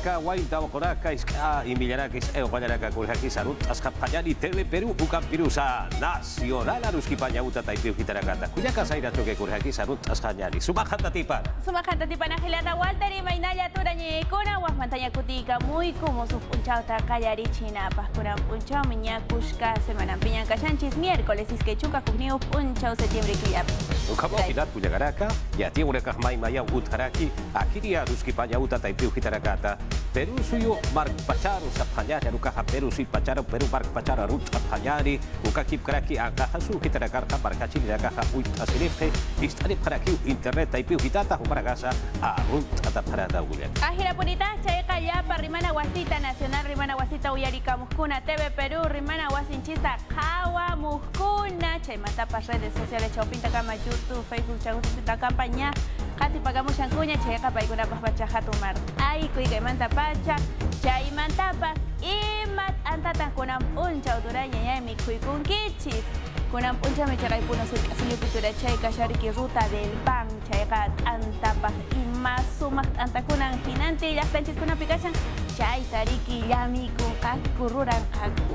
Guayanaka, Guaita, Ocoraka, Isca, y Millarakis, Guayanaka, Kurjaki, Sarut, Ascapayani, TV, Perú, Ucampirusa, Nacional, Aruski, Pañauta, Taipiu, Gitaragata, Cuyaka, Saira, Toque, Kurjaki, Sarut, Ascayani, Sumajata Tipan. Sumajata Tipan, Angelata, Walter y Mainaya, Turañe, Cona, Guasmantanya Cutica, muy como su punchauta, Callari, China, Pascura, Punchao, Miña, Cusca, Semana Piña, Cayanchis, miércoles, Isquechuca, Cugniu, Punchao, septiembre, Quillap. Ukamo, Hilat, Cuyagaraka, Yati, Ureca, Maya, Utharaki, Akiria, Ruski, Pañauta, Taipiu, Gitaragata, Perú, Suyo, Mark Pacharo, Sapanyari, Rukaha, Perú, Si Pacharo, Perú, Mark Pachara, Rut, Sapanyari, Ukakip Kraki, Akahasu, Kitarakarta, Markachi, Rakaha, Uit, Asirife, Istari, Paraki, Internet, Taipiu, Hitata, Huparagasa, Arut, Ataparada, William. Ajira Punita, Chaeca, Yapa, Rimana, Guasita, Nacional, Rimana, Guasita, Uyarica, Muscuna, TV, Perú, Rimana, Guasinchista, Jawa, Muscuna, Chaimatapas, redes sociales, Chaupinta, Cama, YouTube, Facebook, Chaupinta, Campaña, Jati, Pagamos, Chancuña, Chaeca, Paikuna, Pacha, Jatumar, Ay, Cuica, Manta, Pacha, Chaimantapas, Imat, Antatan, Kunam, Puncha, Uduraña, Mi, Cuicun, Kichis, Kunam, Puncha, Mecharay, Puno, Sulcasili, Pitura, Chaeca, Shariki, Ruta del Pan, Chaeca, Antapas, Imas, Sumas, Antakunan, Ginante, Las Planchis, Kuna, Picachan, Chay, Tariki, Yami, Kuka, Kururan, Kaku.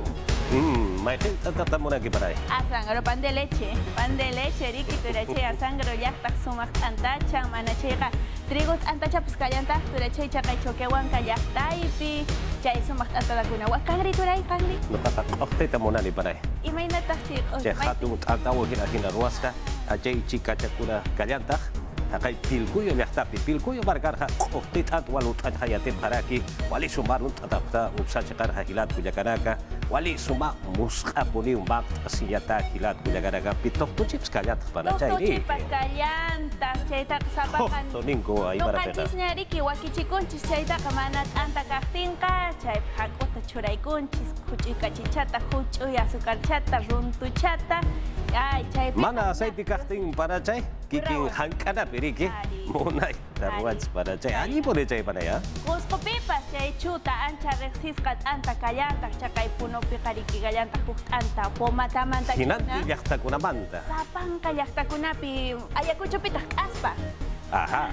Maiten tata muna kiparay. Asangro pan de leche, Riki turache asangro yaktak sumak antacha manachega trigot antacha piskayanta turache chakay chokewan kayaktaypi chay sumak antatakuna wakagri turay kagri. Okte muna ni paray. Imay natachik. Chay hatu antawo hina ruaska achay chika chakuna kayanta. Akay pilkuyo lehtapi pilkuyo bargarha okte walut hayatim haraki wali sumarun tatapta upsa chakarha hilat kuyakanaka wali suma muska puni umak asiyata hilat kuyakanaka pitok tuchips kalyat para chay ni. Tuchips kalyanta chay tak sabakan. Toningo ay para pena. Lokachis niya riki wakichikunchis chay tak kamanat antakaktinka chay hakota churay kunchis kuchika chichata huchuy azúcar chata runtu chata. Ay chay. Mana aceite kakting para chay kiking hangkana periki munay tarwats para chay ani pore chay para ya. Cusco pipas chay chuta ancha resiskat anta kayanta chakay puno pikariki gayanta huk anta pomata manta chuna. Hinanti yakta kuna manta. Sapang kayakta kunapi ayakucho pitak aspa. Aha.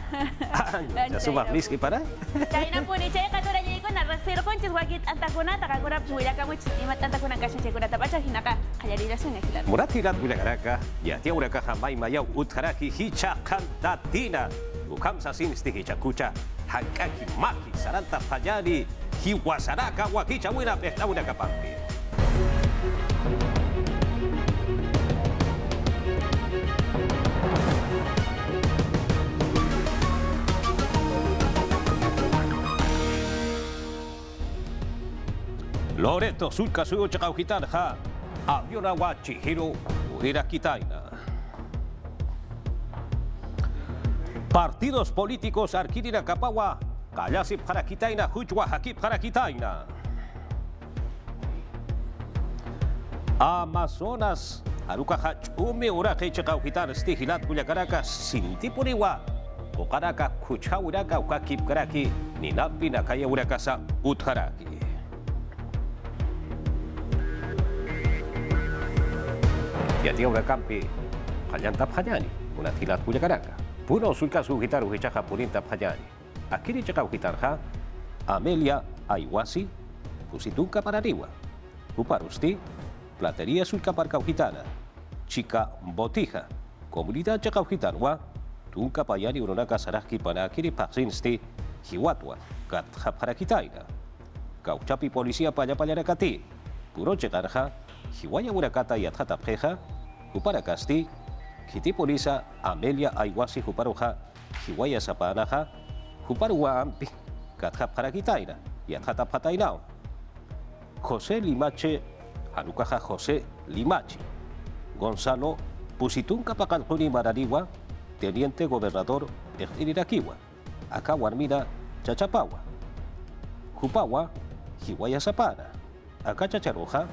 Suma miski para. Chay na po ni chay kadura niya ko na resiro konchis wagit anta kuna takagurap suya kamu imat anta kuna kasya chay kuna tapacha hinaka kayarila sunya hilat. Murat hilat buyagaraka ya tia uraka hamay mayaw utharaki hicha kantatina. Ukam sa sinisti hicha kucha hangkaki maki saranta payani hiwasaraka wakicha wina pekta uraka pampi. Loreto sulka suyo chakauhitan ha aviona wachi hiro uhira kitaina. Partidos políticos arkirira kapawa kayasip para kitaina hujwa hakip para kitaina. Amazonas haruka hachumi urake chakauhitan stihilat kuyakaraka sintipuriwa ukaraka kucha uraka ukakip karaki ninapi na kaya uraka sa utharaki. Yati campi Hayanta Payani, una tilat Cuyacaraka. Puno sulka su gitaru hichaja purinta Payani. Akiri chakau gitarja, Amelia Aiwasi, Pusitunca Parariwa. Uparusti, Platería sulka parcau gitana. Chica Botija, Comunidad chakau gitarwa, Tunca Payani uronaka saraki para Akiri Paxinsti, Hiwatwa, Katja Parakitaina. Cauchapi Policía Payapayarakati, Puro chekarja, Hiwaya Urakata y Atjatapjeja, Uparakasti, Kiti Polisa, Amelia Aiwasi Huparuja, Hiwaya Sapanaja, Huparua Ampi, Katja Parakitaina, y Atjatapatainao. José Limache, Hanukaja José Limache. Gonzalo Pusitunca Pacalpuni Marariwa, Teniente Gobernador Ejirirakiwa. Akawarmina Chachapawa. Hupawa, Hiwaya Sapana. Akachacharoja,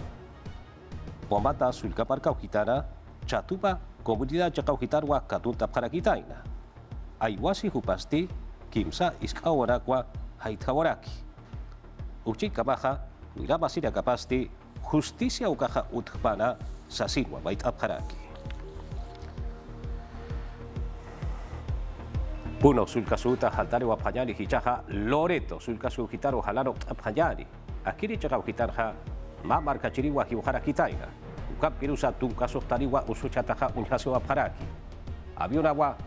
Pomata sulka parkaujitana, Chatupa, Comunidad Chakaujitarwa, Katunta Parakitaina. Aiwasi Hupasti, Kimsa Iskawarakwa, Haithawaraki. Uchika Baja, Miramasira Kapasti, Justicia Ukaja Utpana, Sasinwa Bait Abharaki. Puno sulcasuta haltare wapanyani hichaja Loreto sulcasu gitaro halaro apanyani. Akiri chaga gitarja mamar kachiriwa hiujara kitaina. Ukap pirusa tuncaso tariwa usuchataja unjaso aparaki. Avionawa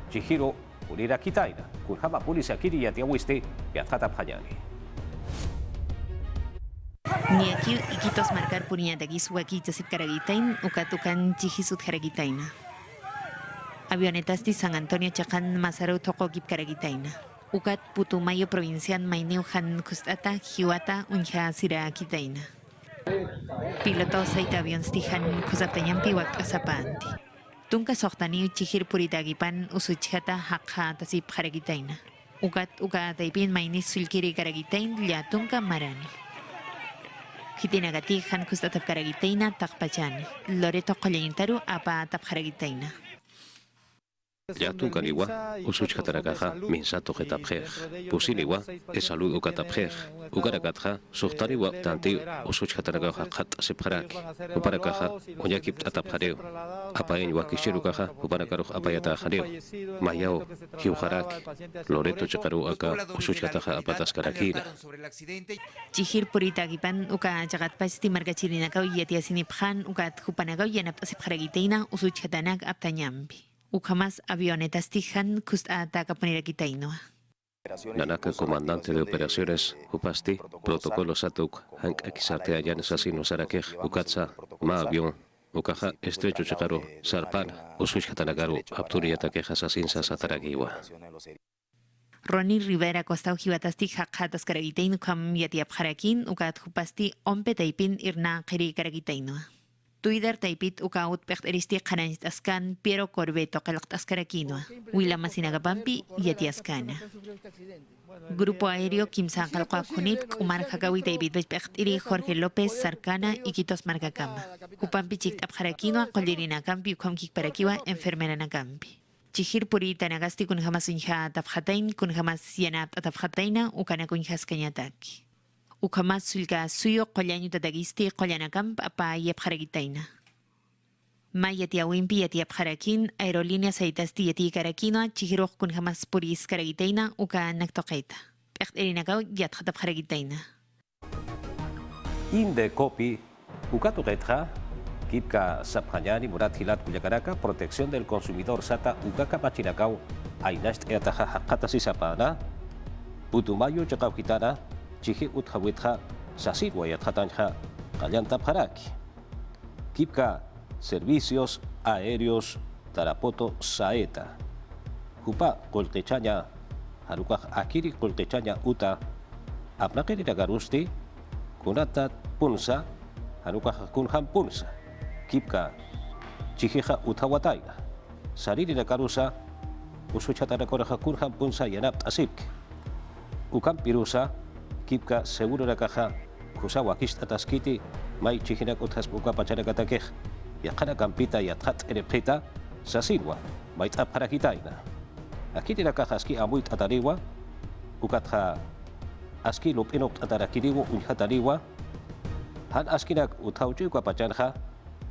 Chihiro Urira kitaina. Kunjama polisi akiri yatiawiste yatjata apanyani. Niaki ikitos marcar puriñataki suakita sipkaragitain ukatukan chihisut jaragitaina. Avionetas di San Antonio Chacan Mazaro toko kipkaragitaina. Ukat Putumayo provincial Maineu Han Kustata Hiwata Unja Sira Kitaina. Piloto saita avión stihan kusaptanyampi wak asapanti. Tunka sohtani chihir puritagipan usuchata hakha tasip jaragitaina. Ukat taipin mainis sulkiri karagitain ya tunka marani. Kitinagati Han Kustatap karagitaina takpachani. Loreto Kolenintaru apa tap jaragitaina. Ya tu kaniwa usuch katarakaja minsato getapjer pusiniwa esalud ukatapjer ukarakatja suhtaniwa tanti usuch katarakaja kat sepharak uparakaja unyakip atapjareo apaeñwa kishirukaja uparakaruj apayata jareo mayao hiujarak Loreto chakaru aka usuch kataja apataskarakina Chihir puritagipan uka jagatpasti margachirinakau yatiasinipjan ukat hupanakau yanap asipjaragitaina usuch katanak aptanyampi. Ukamas avionetas tijan kustata kapuniragitainoa. Nanaka, comandante de operaciones, Upasti, protocolo Satuk, Hank Akisarte Ayanes Asino Sarakej, Ukatsa, Ma avión, Ukaja, Estrecho Chakaro, Sarpan, Usuch Katanagaru, Apturiatakeja Sasinsa Sataragiwa. Ronnie Rivera Costa Ujibatasti Hakatas Karagitaino Kam Yatiap Harakin, Ukat Hupasti, Ompe Taipin Irna Kiri Karagitainoa. Twitter taipit ukaut pekteristi kananit askan Piero Corbeto kalakt askarakinoa. Wila masinagapampi yati askana. Grupo aéreo Kimsan Kalkakunit Kumar Hakawi taipit pektiri Jorge López Sarcana Iquitos Marcacama. Upampi chik apjarakinoa kolirina kampi ukamkik parakiwa enfermera nakampi. Chihir puri tanagasti kun jamas unja tapjatain kun jamas yanap atapjataina ukana kun jaskanyataki. Ukamas sulka suyo qollanyu tatagisti qollanakamp apa yapjaragitaina. Ma yatiawimpi yatiapjarakin aerolíneas saitasti yati karakinoa chihiroq kun jamas puris karagitaina uka naktoqaita. Pekhterinakaw yatjatapjaragitaina. Inde kopi ukato retra kipka sapjanyani murat hilat kuyakaraka protección del consumidor sata ukaka pachinakau ainast eataja hakatasi sapana Putumayo chakawkitana Chihi uthawitha sasirwa yathatanja kallanta paraki. Kipka servicios aéreos Tarapoto Saeta. Hupa koltechaña haruka akiri koltechaña uta apnakiri garusti kunata punsa haruka kunham punsa. Kipka chihija uthawataina. Sariri garusa usuchatara koraja kunham punsa yanap asipke. Ukam pirusa Kipka seguro la caja Kusawa Kistataskiti, Mai Chihinak Utas Buka Pacharakatakej, Yakana Campita y Athat Erepeta, Sasilwa, Maita Parakitaina. Aquí de la caja Aski Amuit Atariwa, Ukatha Aski Lupinok Atarakiriwo, Unhatariwa, Han Askinak Utauchikwa Pachanja,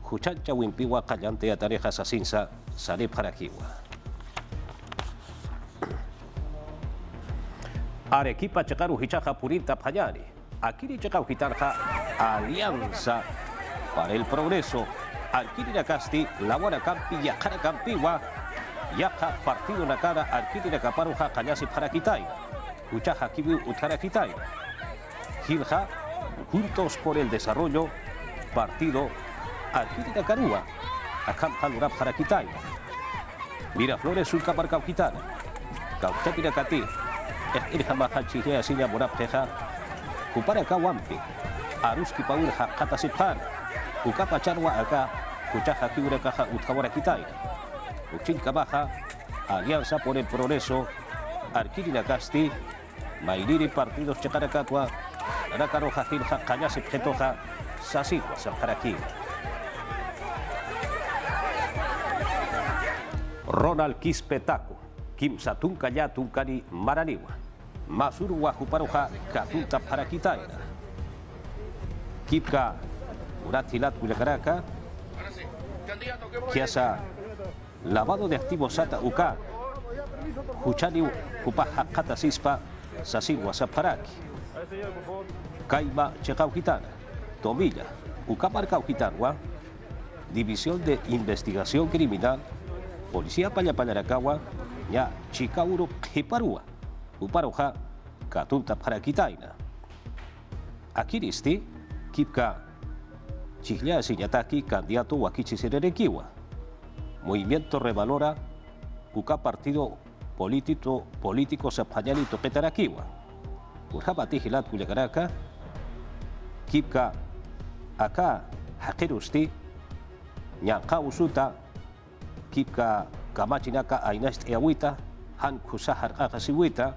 Huchancha Wimpiwa Kallante Atareja Sasinsa, Sale Parakiwa. Arequipa Chakaru Hichaja Purinta Payani. Akiri Chakau Hitarja Alianza para el Progreso. Alkiri Nakasti, Laguana Campi, Yakara Campiwa, Yaja Partido Nakara, Alkiri Nakaparuja, Kanyasi Parakitai. Uchaja Kibu Utarakitai. Gilja, Juntos por el Desarrollo, Partido Alkiri Nakarua, Akampa Lurap Parakitai. Miraflores Sulca Parcauquitana. Cautapira Cati. Irhama Hachihia Sinya Murapteja, Kupara Kawampi, Aruski Paul Hatasiphan, Ukapa Charwa Aka, Kuchaja Kiura Caja Utkawara Kitai, Uchinka Baja, Alianza por el Progreso, Arquirina Casti, Mairiri Partidos Checaracatwa, Arakaroja Hilja Kayasip Getoja, Sasigua Sanjaraki. Ronald Kispetaku. Kim Satun Kaya Tunkani Maraniwa, Masuru Wahuparoja Katunta Parakitaina. Kipka Uratilat Kuyakaraka, Kiasa Lavado de Activos Sata Uka, huchani upah hakata sispa sasinwa saparaki. Kaima chekau gitana, Tomilla, ukamarkau gitanwa, División de Investigación Criminal, Policía Pallapallarakawa, nya Chikauro Hiparua, Uparoja, Katunta Parakitaina. Akiristi, Kipka, Chiglia Siñataki, candidato Wakichi Sererekiwa. Movimiento Revalora, Uka Partido Político Sapayalito Petarakiwa. Urjabati Hilat Cuyagaraka, Kipka, Aka, Hakerusti, Nyaka Usuta, Kipka Kamachinaka Ainast Eawita, Han Kusahar Akasiwita,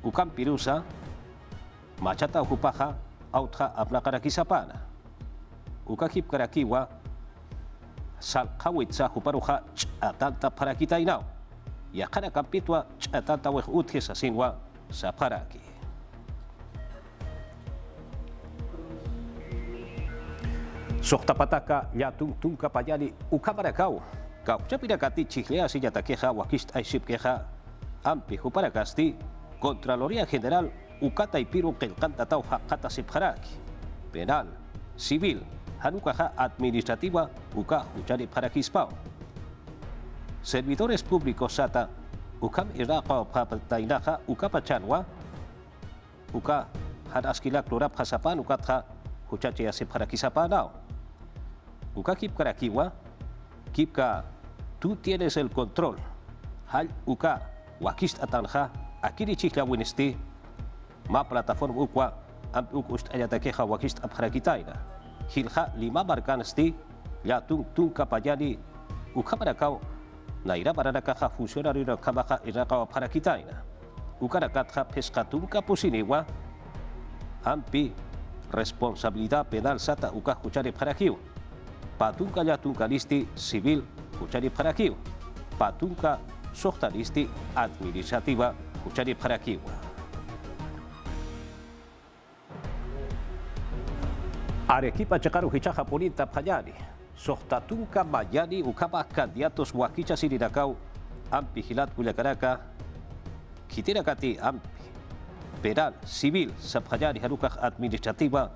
Ukam Pirusa, Machata Upaja, Autha Apnakarakisapana. Uka Kipkarakiwa, Salkawitsa Huparuja, Atanta Parakitainao, Yakara Kampitwa, Atanta Wehutjes Asinwa, Saparaki. Sohtapataka yatung kapayani ukaparakau. Kau chapinakati chihlea siñatakeja wakist aishipkeja ampi huparakasti Contraloría General ukata ipiru kelkantatau hakata sipharaki. Penal, civil, hanukaja administrativa uka uchari parakispau. Servidores públicos sata ukam iraka papatainaja ukapachanwa uka hadaskila klorap hasapan ukatja huchachi asiparakisapanao. Uka Kipkarakiwa, Kipka, tú tienes el control. Hal Uka, Wakist Atanja, Akiri Chikla Winesti, Ma plataforma Ukwa, Am Ukust Ayatakeja Wakist Abharakitaina. Hilja Lima Barkanesti, Ya Tung Kapayani, Ukabarakau, Naira Baranakaja funcionario Kamaja Iraka Abharakitaina. Ukarakatja Pescatunca Pusiniwa, Ampi, responsabilidad penal Sata Uka Huchari Parakiu. Patunka Yatunka-listi civil huchari parakiu. Patunka sohtalisti administrativa huchari parakiu. Arequipa chakaru hichaja polita payani. Sohtatunka mayani ukapa candidatos wakicha sirinakau ampi hilat Cuyacaraka. Kitirakati ampi. Penal, civil, sapayani harukah administrativa.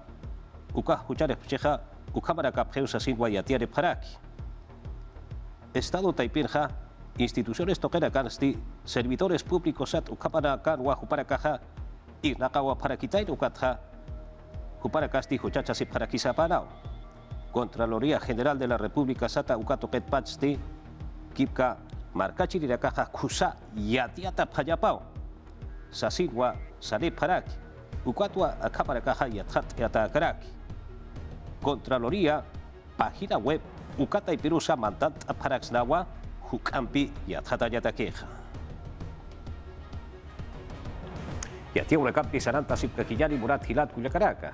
Ukah huchari cheja Ukamara Kapjeusa Sinwa Yatiare Paraki. Estado Taipinja, instituciones toquera cansti, servidores públicos at Ukamara Kanwa Huparakaja, Irnakawa Parakitain Ukatja, Huparakasti Huchacha Siparakisapanao. Contraloría General de la República Sata Ukatopet Pachti, Kipka, Marcachi Nirakaja Kusa Yatiata Payapao. Sasinwa Sane Paraki, Ukatwa Akamarakaja Yathat Yatakaraki. Contraloría, página web, Ukata y Pirusa Mandat Aparaxnawa, Hukampi y Atjatayatakeja. Yatia una campi Saranta Sipkakillani Murat Hilat Cuyacaraka.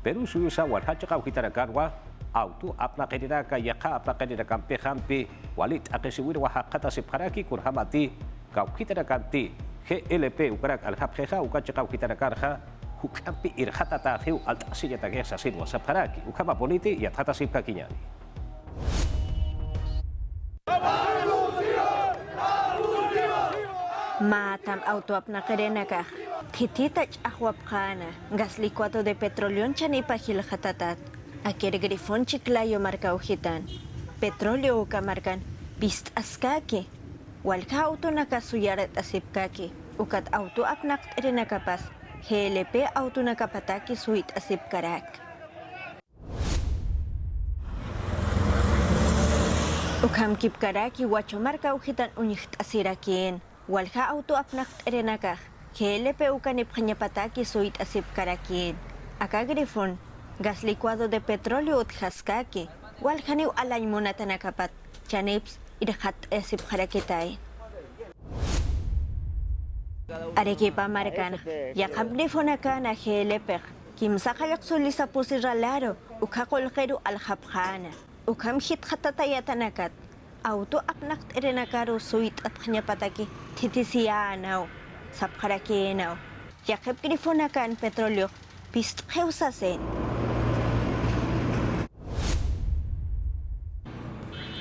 Perú Suyusa Walhachaca Ujitarakarwa, Auto Apna Keriraka Yaka Apna Keriracampe Hampi, Walit Akesiwir Wahakata Sipharaki Kurhamati, Kaukitarakanti, GLP Ukarak Alhapjeja, Ukachaca Ujitarakarja, Hukampi irhata tahiu altasilla tagesa sinwa saparaki ukama boniti yathata sipka kinyani. Matam autoapna kerenaka. Kititach ahuapkana. Gas licuado de petróleo chanipa hilhatatat. Akir grifon chiklayo marca ujitan. Petróleo ukamarkan. Bist askaki. Walka auto nakasuyarat asipkaki. Ukat auto apnak terenakapas. GLP auto nakapataki suit asip karak. Ukam kip karaki wacho marka ujitan unicht asirakin. Walha auto apnak terenakah. GLP ukanip kanyapataki suit asip karakin. Aka grifon, gas licuado de petróleo uthaskaki. Walhaniw alay muna tanakapat. Chanips idhat asip karakitay. Arequipa marcana, yakabli fonacana GLP, kimsakayak sulisa pusiralaro, ukakolgeru alhapjana, ukam hit hatatayatanakat, auto apnak erenakaru suit at kanyapataki, titisianao, sapkarakinao, yakab grifonakan petrolyo, pist heusasen.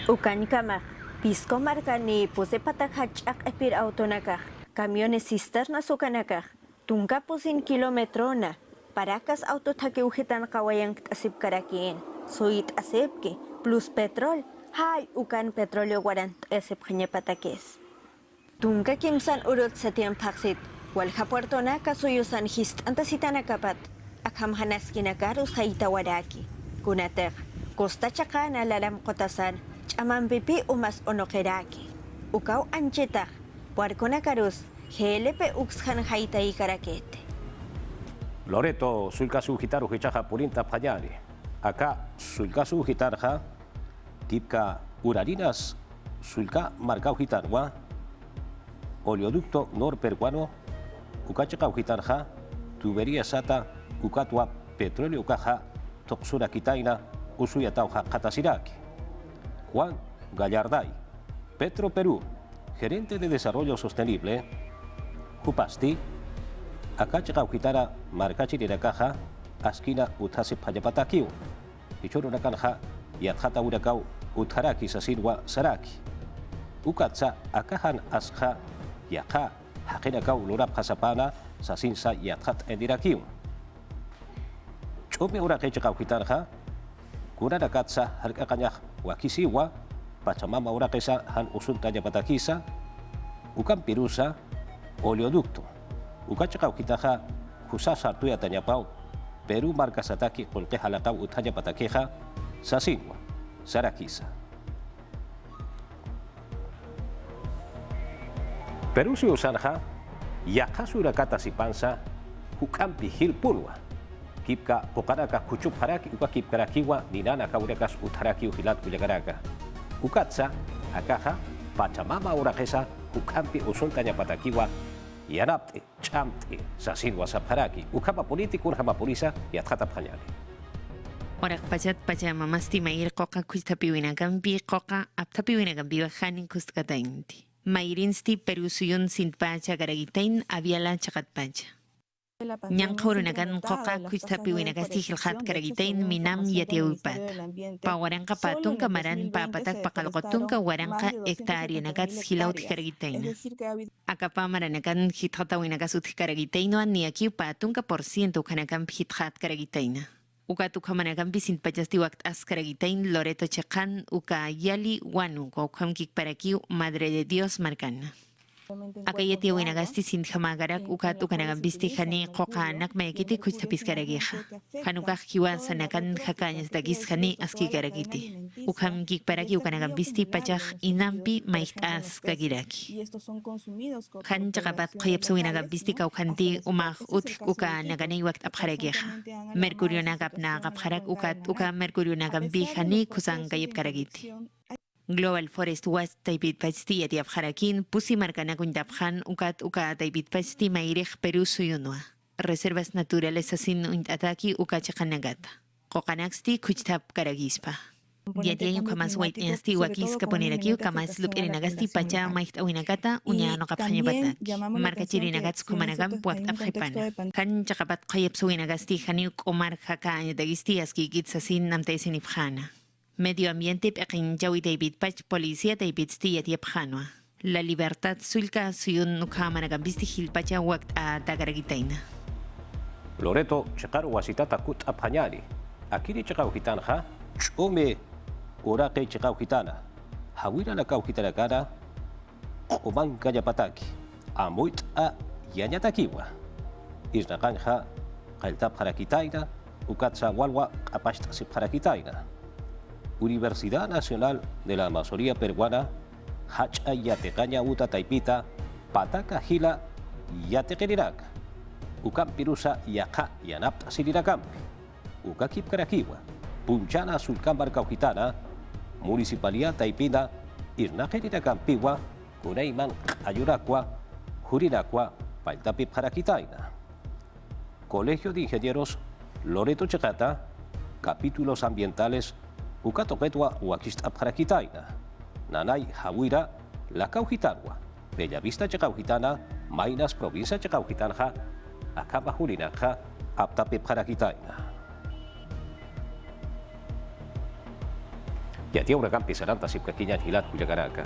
Ukan kamak, Pisco marca ni puse patak hachak epir autonakaj, camiones cisterna sukanakaj, tunga pusin kilometrona, parakas auto take ujitan kawayan asip karakin, soit asepke, plus petrol, hay ukan petróleo guarant esep patakes. Tunga kimsan urut setiam paksit, walha puerto naka suyusan hist antasitana kapat, akham hanaskinakaros haita waraki, kunatek, costa chakana lalam kotasan, chaman pipi umas onokeraki. Ukaw anchitak, puarkona karus, GLP uxhan haita y karakete. Loreto, sulkasu gitaru hichaja purinta payari. Acá, sulkasu gitarja, tipka urarinas, sulka marcau gitarwa, oleoducto norperuano, ukachakau gitarja, tubería sata, ukatwa petróleo caja, toxura kitaina, usuyatauja katasiraki. Juan Gallarday, Petro Perú, gerente de desarrollo sostenible, Jupasti, Akachakau Gitara, Marcachirira Caja, Askina Utase Payapatakiu, Ichuruna Kanja, Yadjata Urakau, Utharaki Sasirwa Saraki, Ukatsa, Akahan Asja, Yaha, Hakinakau Lurap Hasapana, Sasinsa Yadjat Endirakiu. Chome Urakachakau Gitarja, Kuranakatsa, Harkakanyah, Wakisiwa, Pachamama Urakesa, Han Usunta Yapatakisa, Ukan Pirusa, oleoducto. Ukachakau kitaja, Husasa Tuya Tanyapau, Perú marca Sataki, Olteja Lacau Utaya Pataqueja, Sasinwa, Sarakisa. Perú si usanja, Yakasu Urakata Sipansa, Ukampi Hilpunwa, Kipka Okaraka Kuchuparaki, Uka Kipkarakiwa, Ninana Kaurakas Utaraki Uhilat Uyagaraka. Ukatsa, Akaja, Pachamama Urakesa, Ukampi Usuntanya Patakiwa, Yanapte, Chamte, Sasinwa Saparaki, Ukama Político, Urhama Polisa, y Atjata Pañale. Orak pachat pachamamasti mair qoqa kustapiwinakampi qoqa aptapiwinakampi hanin kustkatainti. Mairinsti Perú suyun sintpacha garagitain aviala chakatpacha. Nyanqaurunakan qoqa kustapiwinakasti hilhat garagitain minam yatiawipat. Pa waranqa patun kamaran pa patak paqalqotunka waranqa hectareanakats hilaut garagitain. Akapa maranakan hitqatawinakas uthikaragitaino niaki patunka % kanakan hitqat karagitaina. Uka tukamanakan bisintpachasti wakt askaragitayn Loreto Checan uka yali wanu kokam kikparakiu Madre de Dios marcana. Akayati winagasti sinthamagarak uka tukanakan bisti hani qoqa anak mayakiti kuchtapiskaragiha. Hanukak kiwa sanakan hakanyas dagis hani aski karagiti. Ukam kikparaki ukanakan bisti pachak inampi maiktas kagiraki. Han chakapat qayapsu winakan bisti kaukanti umak utik uka naganay wakt apkaragiha. Mercurio nagap na kapharak uka mercurio nagan bihani kusang kayap karagiti. Global Forest West Taipit Pasti at Yabharakin, Pusi Marcana Kundabhan, uka Taipit Pasti Mairich Perú Suyunwa. Reservas naturales asin ataki uka chakanagata. Kokanaksti Kuchtap Karagispa. Diatia kamas white asti wakis kaponerakiu kamas lup irinagasti pacha maicht awinagata unya no kaphanya batak. Marka chirinagats kumanagam puakt apkhipana. Kan chakapat qayap suwinagasti haniuk omar haka dagisti aski gitsasin namtaisin ifhana. Medio ambiente pekin jawi David Pach policía David Stia Tiepjanwa. La libertad sulka suyun nukamanagabisti hilpacha wakt a tagaragitaina. Loreto, Chekaru wasitata kut apanyari. Akiri Chekau Hitanja, Chome Urake Chekau Hitana. Hawira la Kau Hitanagana, Oman Kayapataki. Amuit a Yanyatakiwa. Isnakanja, Kaltap Harakitaina, Ukatsa Walwa, Apashta Harakitaina. Universidad Nacional de la Amazonía Peruana, Hacha Yatecaña Uta Taipita, Pataca Gila Yatequerirac, Ucam Pirusa Yaca Yanapta Sirirakampi, Ucakip Caraquiwa, Punchana Sulcámbar Cauquitana, Municipalidad Taipina, Irnajerirakampiwa, Cuneiman Ayuracua, Juriracua, Paltapip Jaraquitaina. Colegio de Ingenieros Loreto Checata, Capítulos Ambientales Ukatoquetua Huaquista Parakitaina, Nanay Hawira, La Caujitanwa, Bellavista Chacaujitana, Mainas Provincia Chacaujitanja, Acaba Jurinanja, Aptape Parakitaina. Yatia Huracán Pisaranta Sipcaquiña Hilat Cuyacaraca.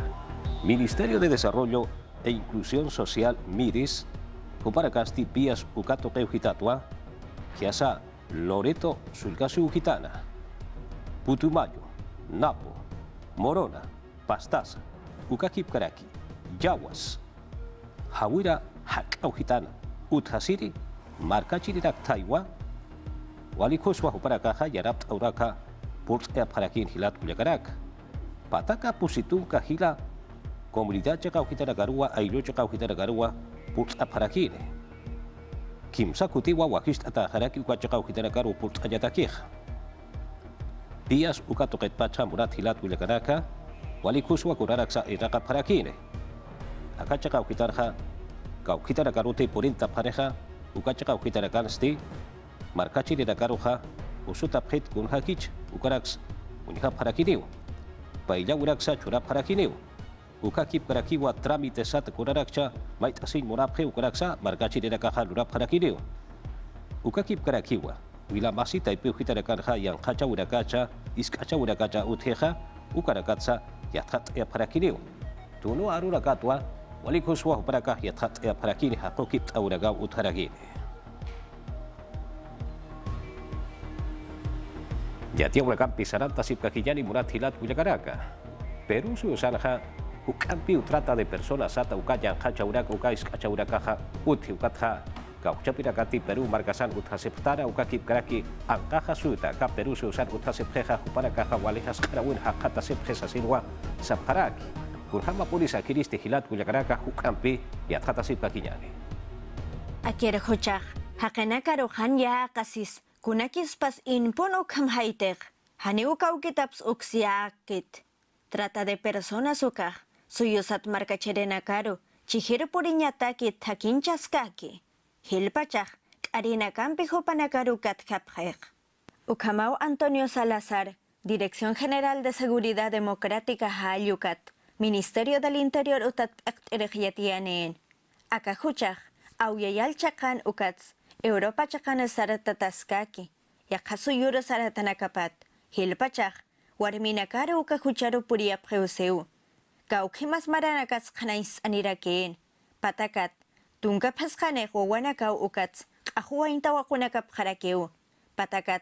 Ministerio de Desarrollo e Inclusión Social MIRIS, Cuparacasti Pías Ucato Queuhitatua, Kiasa Loreto Sulcasi Ujitana, Putumayo, Napo, Morona, Pastaza, Ucaquipcaraqui, Yaguas, Hawira Hakauhitana, Uthasiri, Marcachirirak Taiwa, Walikoswa Uparacaja, Yarap Tauraka, Purtea Paraquín Hilat Cuyacaraca, Pataca Pusitun Cajila, Comunidad Chacauhitana Garua, Ailo Chacauhitana Garua, Purtea Paraquine, Kimsa Kutiwa, Wakist Atajaraki, Ucachacauhitana Garu, Purtea Yataqueja, Díaz Ucatoquet Pacha, Murat Hilat Cuyacaraca, Walikuswa Curaraxa Iraka Paraquine, Acachacauhitarja, Cauhitana Garute Purinta Pareja, Ucachacauhitana Gansti, Marcachiri da Garuja, Usuta Pet Gunhakich, Ucarax, Unha Paraquineu, Pailla Uraxa Chura Paraquineu, Ukakip Karakiwa Tramite Sat Kuraraxa, Maitasin Morapje Ucaraxa, Marcachiri da Caja Lura Paraquineu, Ukakip Karakiwa, Wila Masita y Pujita da Carja, Yan Hacha Urakacha, Iskacha Urakacha Uteja, Ucarakatsa, Yatat e Paraquineu. Tuno Arura Gatua, Walikuswa Paraka, Yatat e Paraquini, Hakokip Auraga Utaragine. Yatia Huracán Pisaranta Sipcaquillani Murat Hilat Cuyacaraca. Perú Suyosanja, Ucampi trata de personas Sata Ucaya, Hacha Uraca, Ucais, Hacha Uracaja, Uti Ucatja, Cauchapiracati, Perú, Marcasan, Utaseptara, Ucakip Karaki, Ancaja Suta, Cap Perú Suyusan, Utasepjeja, Uparacaja, Walejas, Carawin, Hakata Sepjesa Silwa, Sapjaraki, Kurhama Pulisa, Kiristi Hilat Cuyacaraca, Ucampi, y Atjata Sipcaquillani. Akir Huchach, Hakanaka Rohan ya Kasis. Kunakis pas inpono kamhaitek, haniu kaukitaps uxiakit. Trata de personas ukaj, suyusat marcacherena caro, chihir puriñataki takinchaskaki. Hilpachaj, karina campi hopanakaru katkapjej. Ukamau Antonio Salazar, Dirección General de Seguridad Democrática Hayukat, Ministerio del Interior utat ergiatianen. Akahuchaj, auyayal chakan ukats. Europa chakana saratataskaki, yakasuyuro saratanakapat, hilpachak, warminakara ukahucharo puriap geuseu. Kaukimas maranakas kanais anirakeen, patakat, tunga paskane wanakau ukats, ahua intawakunakap harakeu, patakat,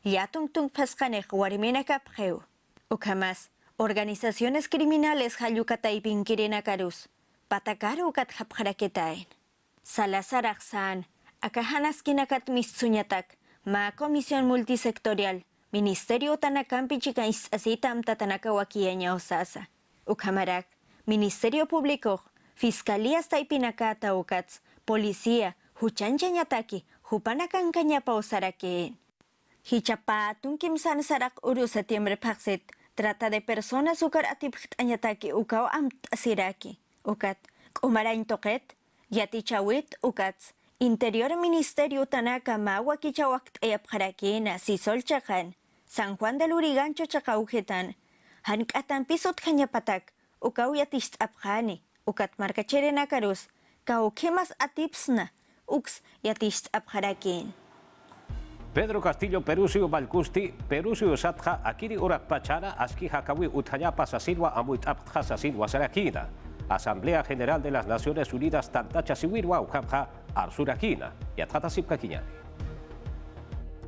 yatung paskane warminakap geu. Ukamas, organizaciones criminales hayukatay pinkirinakarus, patakaru ukat hapjaraketain. Salazar Aksan, Akahanas kinakat misunyatak, ma Comisión Multisectorial, Ministerio Tanakampi Chikais Asitam Tatanaka Wakiaña Osasa, Ukamarak, Ministerio Público, Fiscalía Staipinakata Ukats, Policía, Huchanchanyataki, Hupanakan Kanyapa Osarake. Hichapa Tunkim San Sarak Uru Septiembre Paxet, trata de personas ukar atipht anyataki ukao amt asiraki, ukat, Kumarain Toket, Yatichawit Ukats, Interior Ministerio Tanaka Mawa Kichawakt Eyapjarakina, Sisol Chakan, San Juan del Urigancho Chakaujetan, Hankatan Pisot Kanyapatak, Ukau Yatist Abjani, Ukat Marcachere Nakarus, Kaukemas Atipsna, Ux Yatist Abjarakin. Pedro Castillo Perusio Balcusti, Perusio Satja, Akiri Urak Pachara, Aski Hakawi Utayapa Sasilwa, Amuit Abtja Sasilwa Sarakina. Asamblea General de las Naciones Unidas Tantacha Siwirwa Ukapja Arsurakina y Atata Sipcaquiñani.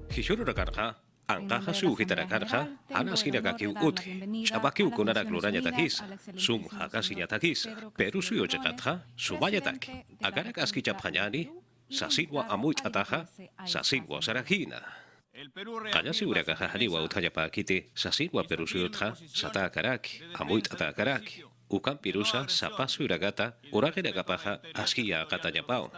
Hishuru Rakarja, Ankaja Suhitarakarja, Anaskirakakiu Uti, Chabakiu Kunarak Luranya Takis, Sum Hakasinya Takis, Perusio Chakatja, Sumayataki, Agarakaski Chapjanyani, Sasilwa Amuit Ataja, Sasilwa Sarakina. Kayasi Urakaja Haniwa Utayapa Kiti, Sasilwa Perusio Tja, Sata Karaki, Amuit Atakaraki. Ukan Pirusa, Sapasu Iragata, Uragera Gapaja, Askia Catayapao.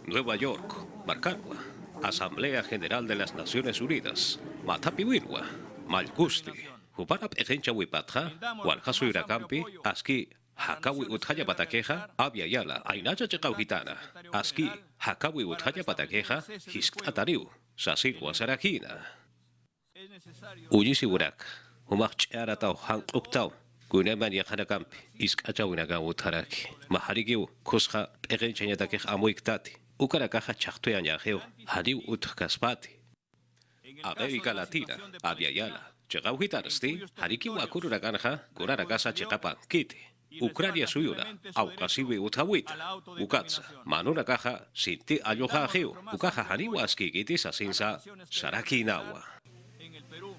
Nueva York, Marcagua, Asamblea General de las Naciones Unidas, Matapiwirwa, Malkusti, Huparap Ejencha Wipatja, Walhasu Irakampi, Aski, Hakawi Uthaya Patakeja, Abya Yala, Ainacha Chakauhitana, Aski, Hakawi Uthaya Patakeja, Hiskatariu, Sasilwa Sarakina. Uyisi Urak, Umach Aratau, Hank Uktau. Kuneman Yakanakampi, Iskachawinaga Utaraki, Maharigiu, Kusha, Egenchanyataki Amuiktati, Ukarakaja Chaktuanyaheo, Hadiu Utkaspati. América Latina, Aviala, Chegauhitarsti, Hariki Wakuraganja, Kuraragasa Chekapan, Kiti, Ucrania Suyura, Aukasiwi Utawita, Ukatsa, Manuna Caja, Sinti Ayoja Geo, Ukaja Haniwaski Gitis Asinsa, Saraki Nawa.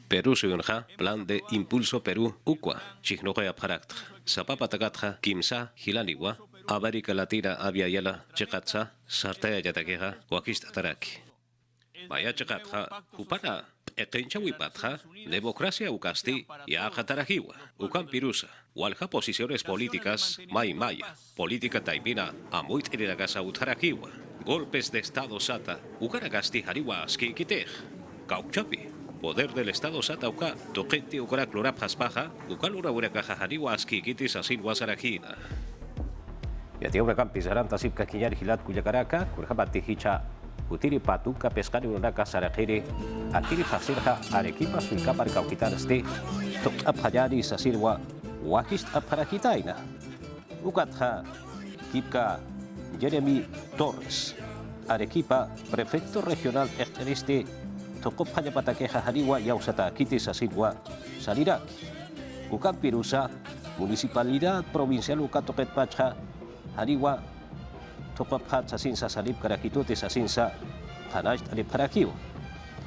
Perú Suyunja, Plan de Impulso Perú, Ukwa, Chignoja Parakta, Zapapatagatra, Kimsa, Hilaniwa, América Latina, Aviala, Chekatsa, Sartea Yatakeja, Wakista Taraki. Maya Chekatja, Kupana, Etenchawipatja, Democracia Ukasti, Yahatarajiwa, Ukan Pirusa, Walja Posiciones Políticas, Maya, Política Taipina, Amuit Iragasa Utarajiwa, Golpes de Estado Sata, Ukaragasti Hariwa Aski Kitej, Kauchapi. Poder del Estado Satauka, Toquete Ukara Clorap Haspaja, Ukalura Urakaja Hariwa Aski Kitis Asin Wasarakina. Yatia una campisaranta Sipka Kinyar Hilat Kuyakaraka, Kurjabati Hicha, Utiri Patuka Pescari Uraka Sarakiri, Akiri Hasirja, Arequipa Sulkapar Kaukitan Ste, Tok Abhayari Sasirwa, Wakist Abharakitaina, Ukatha, Kipka Jeremy Torres, Arequipa, Prefecto Regional Este. Tokop hanya patakeha hariwa yausata kitis asinwa saliraki. Ukan Pirusa, Municipalidad Provincial Ukatoket Pacha, hariwa tokop hat sasinsa salib karakitute sasinsa hanaj alip karakio.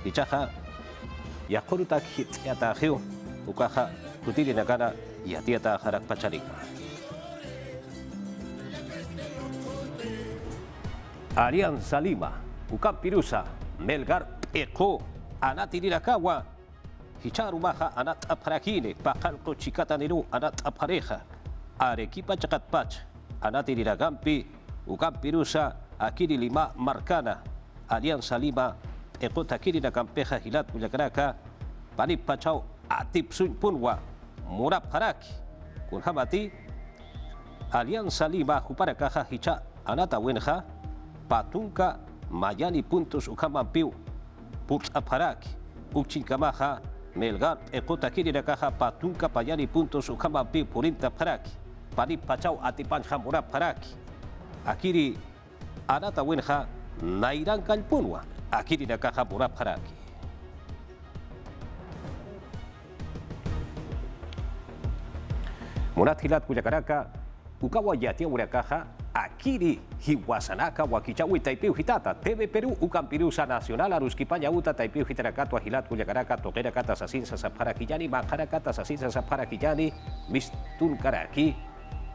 Ichaha yakorutak hit yatahio, ukaha kutiri nagana yatiata harak pacharika. Alianza Lima, Ukan Pirusa, Melgar Eko, Anat Irirakawa, Hicharumaha, Anat Aparakine, Pakalko Chikataniru, Anat Apareja, Arequipa Chacatpach, Anat Iriragampi, Ukan Pirusa, Akiri Lima Marcana, Alianza Lima, Eko Takiri Campeja Hilat Puyakaraka, Panip Pachau, Atip Sun Punwa, Murap Haraki, Kunhamati, Alianza Lima, Juparakaja, Hicha, Anata Wenja, Patunka, Mayani Puntos Ukamampiu, Put Aparaki, Uchinkamaha, Melgar, Ekotakiri Nakaha, Patunka, Payani Puntos Ukamampiu, Purinta Paraki, Panip Pachau, Atipan Hamura Paraki, Akiri Anata Wenja, Nairan Kalpunwa, Akiri Nakaha Mura Paraki. Murat Hilat Kuyakaraka, Ukawa Yatia Urakaja, Akiri Hiwasanaka Wakichawi Taipeu Hitata TV Perú Ukan Pirusa Nacional Aruskipaña Uta Taipeu Hitarakato Ahilat Kuyakaraka Toquera Kata Sasinsa Sapara Kiyani Makara Kata Sasinsa Sapara Kiyani Mistun Karaki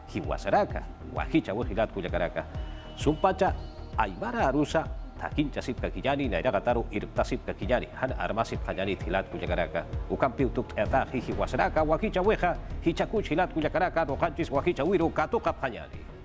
Hiwasaraka Wakichawi Hilat Kuyakaraka Sumpacha Aymara Arusa Takincha Sipka Kiyani Nairagataru Irta Sipka Kiyani Han Armasip Kayani Hilat Kuyakaraka Ukan Piutuk Eta Hiwasaraka Wakichaweja Hichakuch Hilat Kuyakaraka Rokanchis Wakichawiru Katoka Panyani